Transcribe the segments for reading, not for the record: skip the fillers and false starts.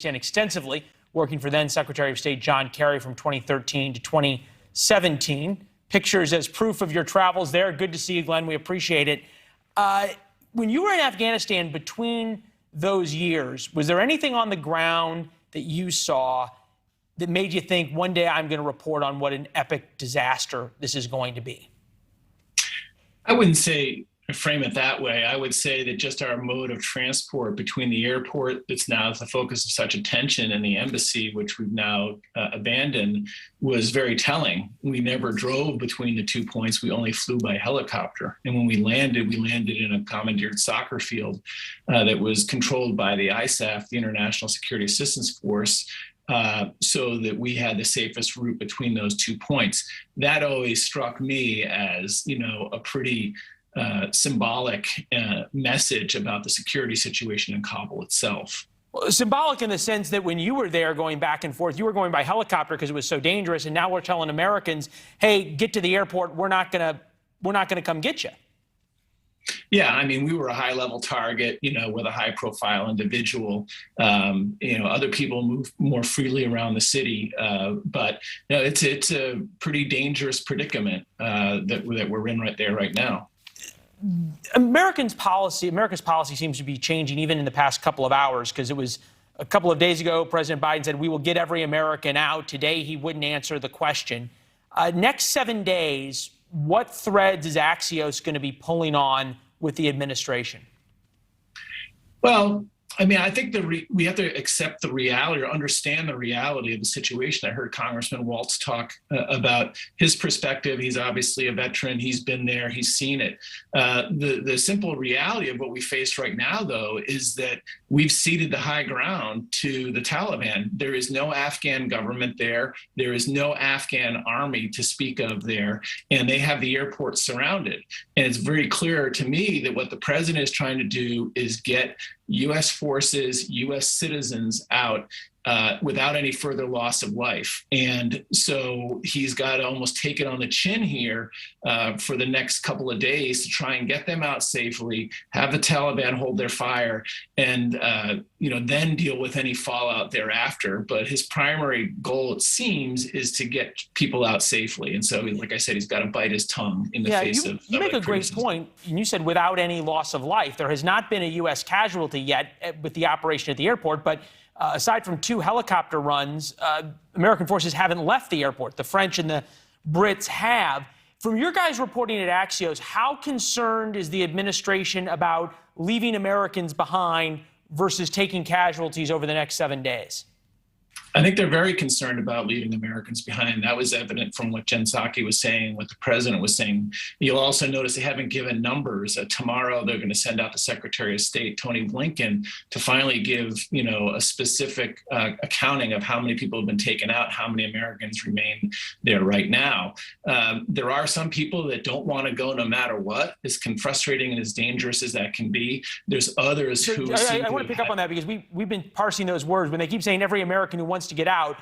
extensively, working for then Secretary of State John Kerry from 2013 to 2017. Pictures as proof of your travels there. Good to see you, Glenn. We appreciate it. When you were in Afghanistan between those years, was there anything on the ground that you saw that made you think one day I'm going to report on what an epic disaster this is going to be? I wouldn't say frame it that way. I would say that just our mode of transport between the airport that's now the focus of such attention and the embassy, which we've now abandoned, was very telling. We never drove between the 2 points. We only flew by helicopter. And when we landed in a commandeered soccer field that was controlled by the ISAF, the International Security Assistance Force, so that we had the safest route between those 2 points. That always struck me as, a pretty symbolic message about the security situation in Kabul itself. Well, symbolic in the sense that when you were there going back and forth, you were going by helicopter because it was so dangerous, and now we're telling Americans, hey, get to the airport, we're not gonna come get you. Yeah, I mean, we were a high-level target, with a high-profile individual. Other people move more freely around the city, but it's a pretty dangerous predicament that we're in right now. America's policy seems to be changing even in the past couple of hours, because it was a couple of days ago, President Biden said, we will get every American out. Today, he wouldn't answer the question. Next 7 days, what threads is AXIOS going to be pulling on with the administration? Well, I mean, I think we have to accept the reality or understand the reality of the situation. I heard Congressman Waltz talk about his perspective. He's obviously a veteran. He's been there. He's seen it. The simple reality of what we face right now, though, is that we've ceded the high ground to the Taliban. There is no Afghan government there. There is no Afghan army to speak of there. And they have the airport surrounded. And it's very clear to me that what the president is trying to do is get U.S. forces, U.S. citizens out without any further loss of life. And so he's got to almost take it on the chin here for the next couple of days to try and get them out safely, have the Taliban hold their fire, and then deal with any fallout thereafter. But his primary goal, it seems, is to get people out safely. And so, like I said, he's got to bite his tongue in the face of you make a great point. And you said without any loss of life. There has not been a U.S. casualty yet with the operation at the airport, but aside from 2 helicopter runs, American forces haven't left the airport. The French and the Brits have. From your guys reporting at AXIOS, how concerned is the administration about leaving Americans behind versus taking casualties over the next 7 days? I think they're very concerned about leaving Americans behind. That was evident from what Jen Psaki was saying, what the president was saying. You'll also notice they haven't given numbers. Tomorrow, they're going to send out the Secretary of State, Tony Blinken, to finally give, a specific accounting of how many people have been taken out, how many Americans remain there right now. There are some people that don't want to go no matter what, as frustrating and as dangerous as that can be. There's others who I want to pick up on that, because we've been parsing those words. When they keep saying every American who wants to get out,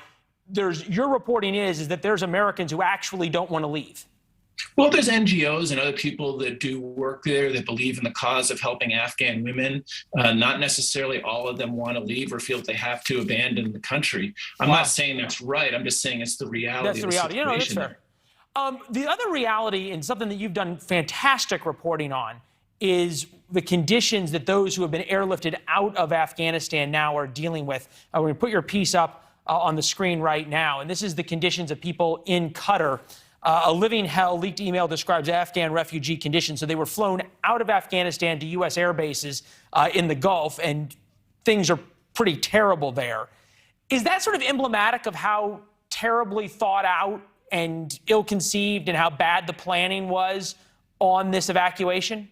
your reporting is that there's Americans who actually don't want to leave. Well, there's NGOs and other people that do work there that believe in the cause of helping Afghan women. Not necessarily all of them want to leave or feel that they have to abandon the country. I'm not saying that's right. I'm just saying it's the reality. That's the reality. Situation. That's fair. The other reality, and something that you've done fantastic reporting on, is the conditions that those who have been airlifted out of Afghanistan now are dealing with. We're going to put your piece up on the screen right now. And this is the conditions of people in Qatar. A living hell. Leaked email describes Afghan refugee conditions. So they were flown out of Afghanistan to U.S. air bases in the Gulf, and things are pretty terrible there. Is that sort of emblematic of how terribly thought out and ill-conceived and how bad the planning was on this evacuation?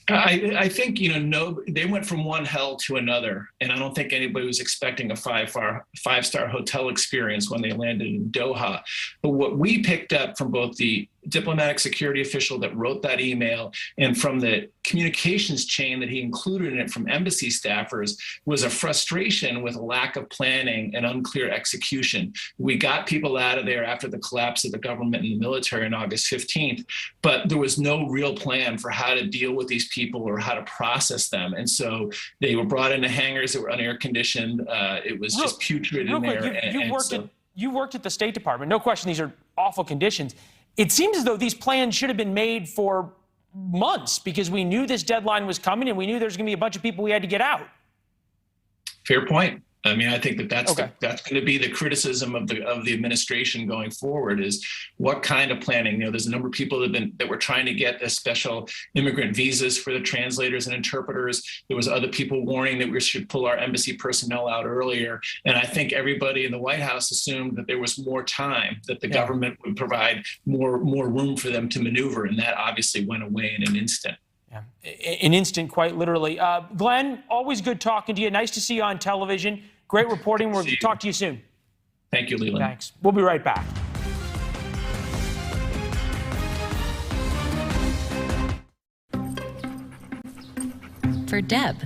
I think, they went from one hell to another, and I don't think anybody was expecting a five-star hotel experience when they landed in Doha. But what we picked up from both the diplomatic security official that wrote that email and from the communications chain that he included in it from embassy staffers was a frustration with a lack of planning and unclear execution. We got people out of there after the collapse of the government and the military on August 15th, but there was no real plan for how to deal with these people or how to process them. And so they were brought into hangars that were unair conditioned. It was just putrid in there. You worked at the State Department. No question, these are awful conditions. It seems as though these plans should have been made for months because we knew this deadline was coming and we knew there's going to be a bunch of people we had to get out. Fair point. I mean, I think that's going to be the criticism of the administration going forward is what kind of planning. You know, there's a number of people that were trying to get the special immigrant visas for the translators and interpreters. There was other people warning that we should pull our embassy personnel out earlier. And I think everybody in the White House assumed that there was more time, that the government would provide more room for them to maneuver. And that obviously went away in an instant. Yeah, an instant, quite literally. Glenn, always good talking to you. Nice to see you on television. Great reporting. We'll talk to you soon. Thank you, Leland. Thanks. We'll be right back. For Deb,